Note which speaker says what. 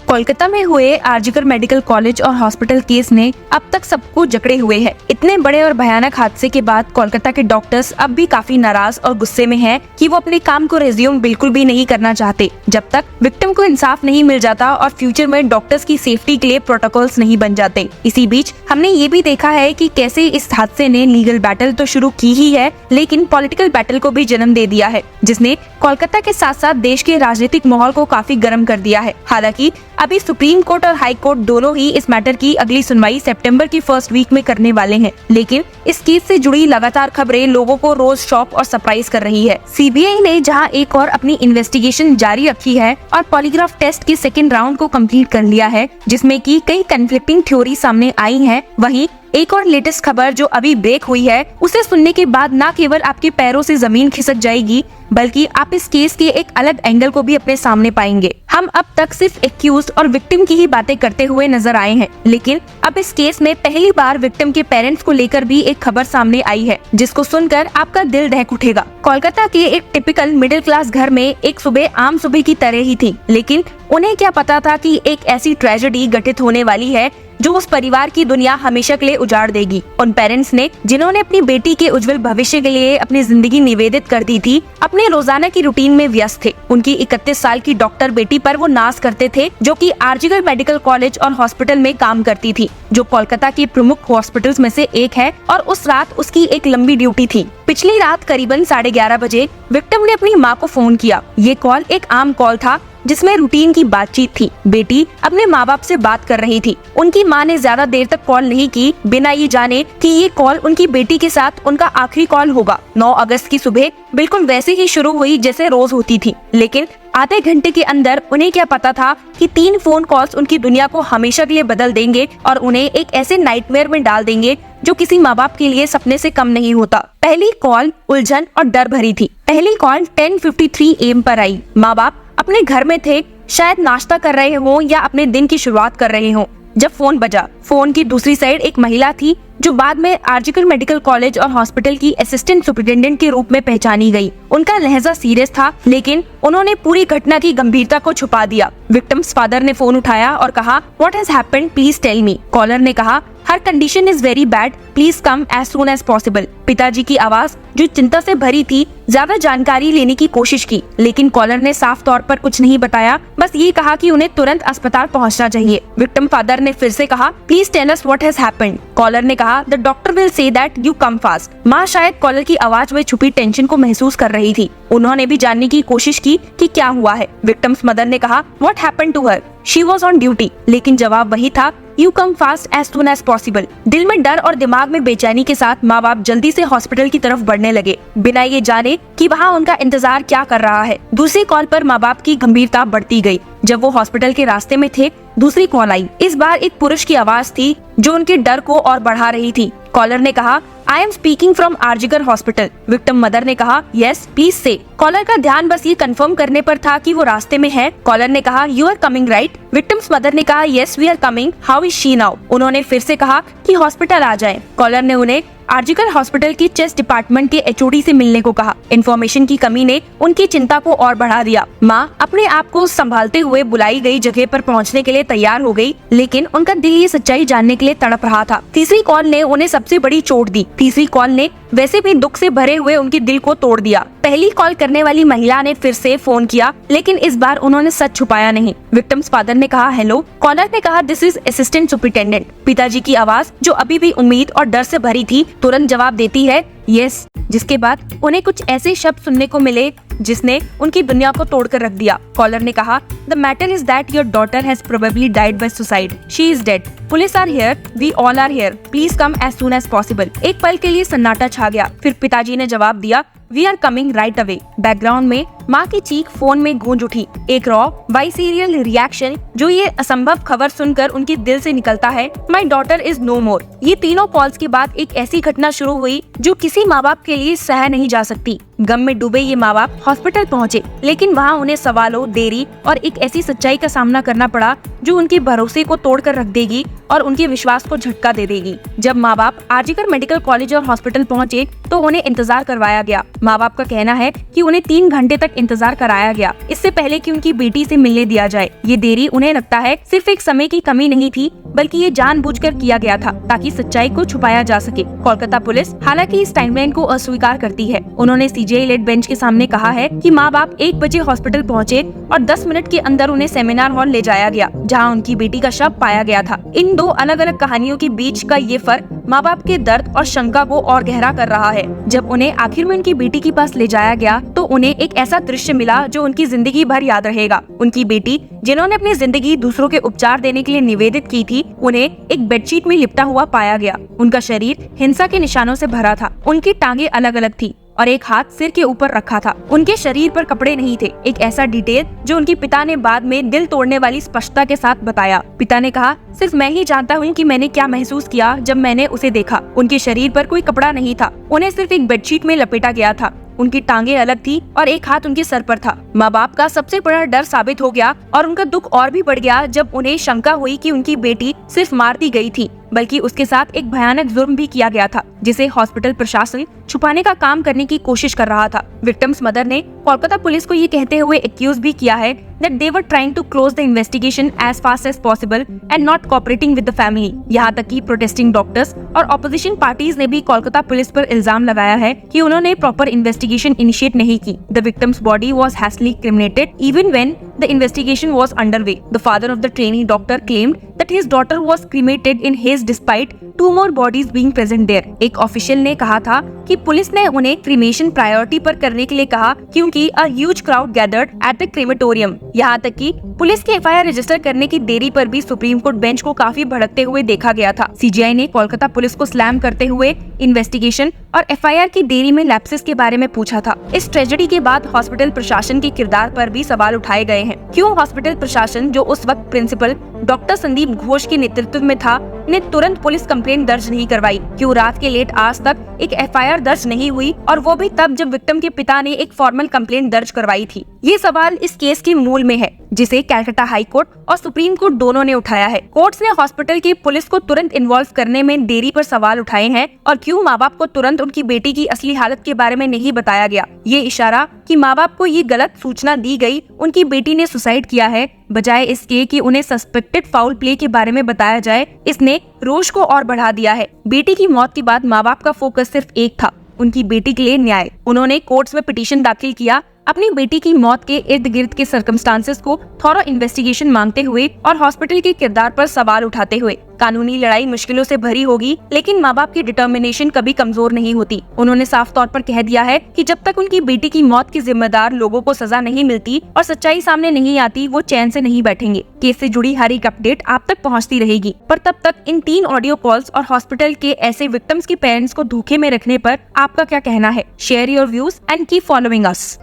Speaker 1: कोलकाता में हुए RG Kar medical college और हॉस्पिटल केस ने अब तक सबको जकड़े हुए है। इतने बड़े और भयानक हादसे के बाद कोलकाता के डॉक्टर्स अब भी काफी नाराज और गुस्से में हैं कि वो अपने काम को रिज्यूम बिल्कुल भी नहीं करना चाहते जब तक विक्टिम को इंसाफ नहीं मिल जाता और फ्यूचर में डॉक्टर्स की सेफ्टी के लिए प्रोटोकॉल्स नहीं बन जाते। इसी बीच हमने ये भी देखा है कि कैसे इस हादसे ने लीगल बैटल तो शुरू की ही है, लेकिन पॉलिटिकल बैटल को भी जन्म दे दिया है, जिसने कोलकाता के साथ साथ देश के राजनीतिक माहौल को काफी गर्म कर दिया है। हालांकि अभी सुप्रीम कोर्ट और हाई कोर्ट दोनों ही इस मैटर की अगली सुनवाई सितंबर की फर्स्ट वीक में करने वाले हैं, लेकिन इस केस से जुड़ी लगातार खबरें लोगों को रोज शॉक और सरप्राइज कर रही है। सीबीआई ने जहां एक और अपनी इन्वेस्टिगेशन जारी रखी है और पॉलीग्राफ टेस्ट के सेकेंड राउंड को कंप्लीट कर लिया है, जिसमें की कई कंफ्लिक्टिंग थ्योरी सामने आई हैं, वहीं एक और लेटेस्ट खबर जो अभी ब्रेक हुई है, उसे सुनने के बाद न केवल आपके पैरों से जमीन खिसक जाएगी, बल्कि आप इस केस के एक अलग एंगल को भी अपने सामने पाएंगे। हम अब तक सिर्फ एक्यूज्ड और विक्टिम की ही बातें करते हुए नजर आए हैं, लेकिन अब इस केस में पहली बार विक्टिम के पेरेंट्स को लेकर भी एक खबर सामने आई है, जिसको सुनकर आपका दिल दहक उठेगा। कोलकाता के एक टिपिकल मिडिल क्लास घर में एक सुबह आम सुबह की तरह ही थी, लेकिन उन्हें क्या पता था कि एक ऐसी ट्रेजेडी घटित होने वाली है जो उस परिवार की दुनिया हमेशा के लिए उजाड़ देगी। उन पेरेंट्स ने, जिन्होंने अपनी बेटी के उज्जवल भविष्य के लिए अपनी जिंदगी निवेदित कर दी थी, अपने रोजाना की रूटीन में व्यस्त थे। उनकी 31 साल की डॉक्टर बेटी पर वो नाज करते थे, जो कि आरजीकर मेडिकल कॉलेज और हॉस्पिटल में काम करती थी, जो कोलकाता के प्रमुख हॉस्पिटल्स में से एक है, और उस रात उसकी एक लंबी ड्यूटी थी। पिछली रात करीबन 11:30 बजे विक्टिम ने अपनी माँ को फोन किया। ये कॉल एक आम कॉल था, जिसमें रूटीन की बातचीत थी। बेटी अपने माँ बाप से बात कर रही थी। उनकी माँ ने ज्यादा देर तक कॉल नहीं की, बिना ये जाने कि ये कॉल उनकी बेटी के साथ उनका आखिरी कॉल होगा। 9 अगस्त की सुबह बिल्कुल वैसे ही शुरू हुई जैसे रोज होती थी, लेकिन आधे घंटे के अंदर उन्हें क्या पता था कि 3 फोन कॉल्स उनकी दुनिया को हमेशा के लिए बदल देंगे और उन्हें एक ऐसे नाइटमेयर में डाल देंगे जो किसी माँ बाप के लिए सपने से कम नहीं होता। पहली कॉल उलझन और डर भरी थी। पहली कॉल 10:53 AM पर आई। माँ बाप अपने घर में थे, शायद नाश्ता कर रहे हों या अपने दिन की शुरुआत कर रहे हों, जब फोन बजा। फोन की दूसरी साइड एक महिला थी, जो बाद में आरजीकर मेडिकल कॉलेज और हॉस्पिटल की असिस्टेंट सुपरिटेंडेंट के रूप में पहचानी गई। उनका लहजा सीरियस था, लेकिन उन्होंने पूरी घटना की गंभीरता को छुपा दिया। विक्टिम्स फादर ने फोन उठाया और कहा, what has happened, please tell me. Caller ने कहा, her condition is very bad, please come as soon as possible. पिताजी की आवाज, जो चिंता से भरी थी, ज्यादा जानकारी लेने की कोशिश की, लेकिन कॉलर ने साफ तौर पर कुछ नहीं बताया, बस ये कहा कि उन्हें तुरंत अस्पताल पहुंचना चाहिए। विक्टिम फादर ने फिर से कहा, please tell us what has happened. Caller ने कहा, the doctor will say that you come fast. माँ शायद कॉलर की आवाज में छुपी टेंशन को महसूस कर रही थी। उन्होंने भी जानने की कोशिश की कि क्या हुआ है। विक्टिम्स मदर ने कहा, what happened to her, she was on duty. लेकिन जवाब वही था, you come fast as soon as possible. दिल में डर और दिमाग में बेचैनी के साथ माँ बाप जल्दी से हॉस्पिटल की तरफ बढ़ने लगे, बिना ये जाने कि वहाँ उनका इंतजार क्या कर रहा है। दूसरी कॉल पर माँ बाप की गंभीरता बढ़ती गई। जब वो हॉस्पिटल के रास्ते में थे, दूसरी कॉल आई। इस बार एक पुरुष की आवाज थी, जो उनके डर को और बढ़ा रही थी। कॉलर ने कहा, I am speaking from RG Kar hospital. Victim mother ने कहा, यस प्लीज से। कॉलर का ध्यान बस ये कंफर्म करने पर था कि वो रास्ते में है। कॉलर ने कहा, you are coming right. Victim's mother ने कहा, yes we are coming, how is she now. उन्होंने फिर से कहा कि हॉस्पिटल आ जाएं। कॉलर ने उन्हें आरजीकर हॉस्पिटल की चेस्ट डिपार्टमेंट के एचओडी से मिलने को कहा। इन्फॉर्मेशन की कमी ने उनकी चिंता को और बढ़ा दिया। माँ अपने आप को संभालते हुए बुलाई गई जगह पर पहुंचने के लिए तैयार हो गई, लेकिन उनका दिल ये सच्चाई जानने के लिए तड़प रहा था। तीसरी कॉल ने उन्हें सबसे बड़ी चोट दी। तीसरी कॉल ने वैसे भी दुख से भरे हुए उनके दिल को तोड़ दिया। पहली कॉल करने वाली महिला ने फिर से फोन किया, लेकिन इस बार उन्होंने सच छुपाया नहीं। विक्टिम्स फादर ने कहा, हेलो। कॉलर ने कहा, दिस इज असिस्टेंट सुपरिटेंडेंट। पिताजी की आवाज, जो अभी भी उम्मीद और डर से भरी थी, तुरंत जवाब देती है, यस। जिसके बाद उन्हें कुछ ऐसे शब्द सुनने को मिले जिसने उनकी दुनिया को तोड़कर रख दिया। कॉलर ने कहा, the matter is that your daughter has probably died by suicide, she is dead, police are here, we all are here, please come as soon as possible. एक पल के लिए सन्नाटा छा गया, फिर पिताजी ने जवाब दिया, we are coming right away. Background में माँ की चीख फोन में गूंज उठी। एक रॉ वाइसीरियल रिएक्शन जो ये असंभव खबर सुनकर उनके दिल से निकलता है, माई डॉटर इज नो मोर। ये तीनों कॉल्स के बाद एक ऐसी घटना शुरू हुई जो किसी माँ बाप के लिए सह नहीं जा सकती। गम में डूबे ये माँ बाप हॉस्पिटल पहुँचे, लेकिन वहाँ उन्हें सवालों, देरी और एक ऐसी सच्चाई का सामना करना पड़ा जो उनके भरोसे को तोड़ कर रख देगी और उनके विश्वास को झटका दे देगी। जब माँ बाप आरजीकर मेडिकल कॉलेज और हॉस्पिटल पहुँचे तो उन्हें इंतजार करवाया गया। माँ बाप का कहना है कि उन्हें 3 घंटे तक इंतजार कराया गया, इससे पहले कि उनकी बेटी से मिलने दिया जाए। ये देरी उन्हें लगता है सिर्फ एक समय की कमी नहीं थी, बल्कि ये जानबूझकर किया गया था ताकि सच्चाई को छुपाया जा सके। कोलकाता पुलिस हालांकि इस टाइमलाइन को अस्वीकार करती है। उन्होंने सीजीआई लेड बेंच के सामने कहा है कि माँ बाप 1 बजे हॉस्पिटल पहुँचे और 10 मिनट के अंदर उन्हें सेमिनार हॉल ले जाया गया, जहाँ उनकी बेटी का शव पाया गया था। इन 2 अलग अलग कहानियों के बीच का ये फर्क माँ बाप के दर्द और शंका को और गहरा कर रहा है। जब उन्हें आखिर में उनकी बेटी के पास ले जाया गया तो उन्हें एक ऐसा दृश्य मिला जो उनकी जिंदगी भर याद रहेगा। उनकी बेटी, जिन्होंने अपनी जिंदगी दूसरों के उपचार देने के लिए निवेदित की थी, उन्हें एक बेडशीट में लिपटा हुआ पाया गया। उनका शरीर हिंसा के निशानों से भरा था। उनकी टांगे अलग अलग थी और एक हाथ सिर के ऊपर रखा था। उनके शरीर पर कपड़े नहीं थे। एक ऐसा डिटेल जो उनके पिता ने बाद में दिल तोड़ने वाली स्पष्टता के साथ बताया। पिता ने कहा, सिर्फ मैं ही जानता हूँ कि मैंने क्या महसूस किया जब मैंने उसे देखा। उनके शरीर पर कोई कपड़ा नहीं था, उन्हें सिर्फ एक बेडशीट में लपेटा गया था। उनकी टांगे अलग थी और एक हाथ उनके सर पर था। माँ बाप का सबसे बड़ा डर साबित हो गया और उनका दुख और भी बढ़ गया जब उन्हें शंका हुई कि उनकी बेटी सिर्फ मार दी गई थी, बल्कि उसके साथ एक भयानक जुर्म भी किया गया था, जिसे हॉस्पिटल प्रशासन छुपाने का काम करने की कोशिश कर रहा था। विक्टिम्स मदर ने कोलकाता पुलिस को ये कहते हुए एक्यूज भी किया है that they were trying to close the investigation as fast as possible and not cooperating with the family। यहाँ तक कि प्रोटेस्टिंग डॉक्टर्स और ऑपोजिशन पार्टीज ने भी कोलकाता पुलिस पर इल्जाम लगाया है कि उन्होंने प्रॉपर इन्वेस्टिगेशन इनिशिएट नहीं की। The victim's body was hastily cremated even when the investigation was underway। The father of the trainee doctor claimed that his daughter was cremated in haste despite 2 more bodies being present there। एक official ने कहा था कि police ने उन्हें cremation priority पर करने के लिए कहा क्योंकि a huge crowd gathered at the crematorium। यहाँ तक कि पुलिस के एफआईआर रजिस्टर करने की देरी पर भी सुप्रीम कोर्ट बेंच को काफी भड़कते हुए देखा गया था। सीजीआई ने कोलकाता पुलिस को स्लैम करते हुए इन्वेस्टिगेशन और एफआईआर की देरी में लैप्सेस के बारे में पूछा था। इस ट्रेजेडी के बाद हॉस्पिटल प्रशासन के किरदार पर भी सवाल उठाए गए हैं। क्यों हॉस्पिटल प्रशासन, जो उस वक्त प्रिंसिपल डॉक्टर संदीप घोष के नेतृत्व में था, ने तुरंत पुलिस कंप्लेंट दर्ज नहीं करवाई? क्यों रात के लेट आज तक एक एफआईआर दर्ज नहीं हुई, और वो भी तब जब विक्टिम के पिता ने एक फॉर्मल कंप्लेंट दर्ज करवाई थी? ये सवाल इस केस के मूल में है, जिसे कलकत्ता हाई कोर्ट और सुप्रीम कोर्ट दोनों ने उठाया है। कोर्ट्स ने हॉस्पिटल की पुलिस को तुरंत इन्वॉल्व करने में देरी पर सवाल उठाए हैं, और क्यों माँ बाप को तुरंत उनकी बेटी की असली हालत के बारे में नहीं बताया गया। ये इशारा कि माँ बाप को ये गलत सूचना दी गई, उनकी बेटी ने सुसाइड किया है, बजाय इसके कि उन्हें सस्पेक्टेड फाउल प्ले के बारे में बताया जाए, इसने रोष को और बढ़ा दिया है। बेटी की मौत के बाद माँ बाप का फोकस सिर्फ एक था, उनकी बेटी के लिए न्याय। उन्होंने कोर्ट्स में पिटीशन दाखिल किया, अपनी बेटी की मौत के इर्द गिर्द के सर्कमस्टांसेस को थॉरो इन्वेस्टिगेशन मांगते हुए और हॉस्पिटल के किरदार पर सवाल उठाते हुए। कानूनी लड़ाई मुश्किलों से भरी होगी, लेकिन माँ बाप की डिटर्मिनेशन कभी कमजोर नहीं होती। उन्होंने साफ तौर पर कह दिया है कि जब तक उनकी बेटी की मौत के जिम्मेदार लोगों को सजा नहीं मिलती और सच्चाई सामने नहीं आती, वो चैन से नहीं बैठेंगे। केस से जुड़ी हर एक अपडेट आप तक पहुँचती रहेगी, पर तब तक इन 3 ऑडियो कॉल्स और हॉस्पिटल के ऐसे विक्टिम्स के पेरेंट्स को धोखे में रखने पर आपका क्या कहना है? Share your views and keep following us.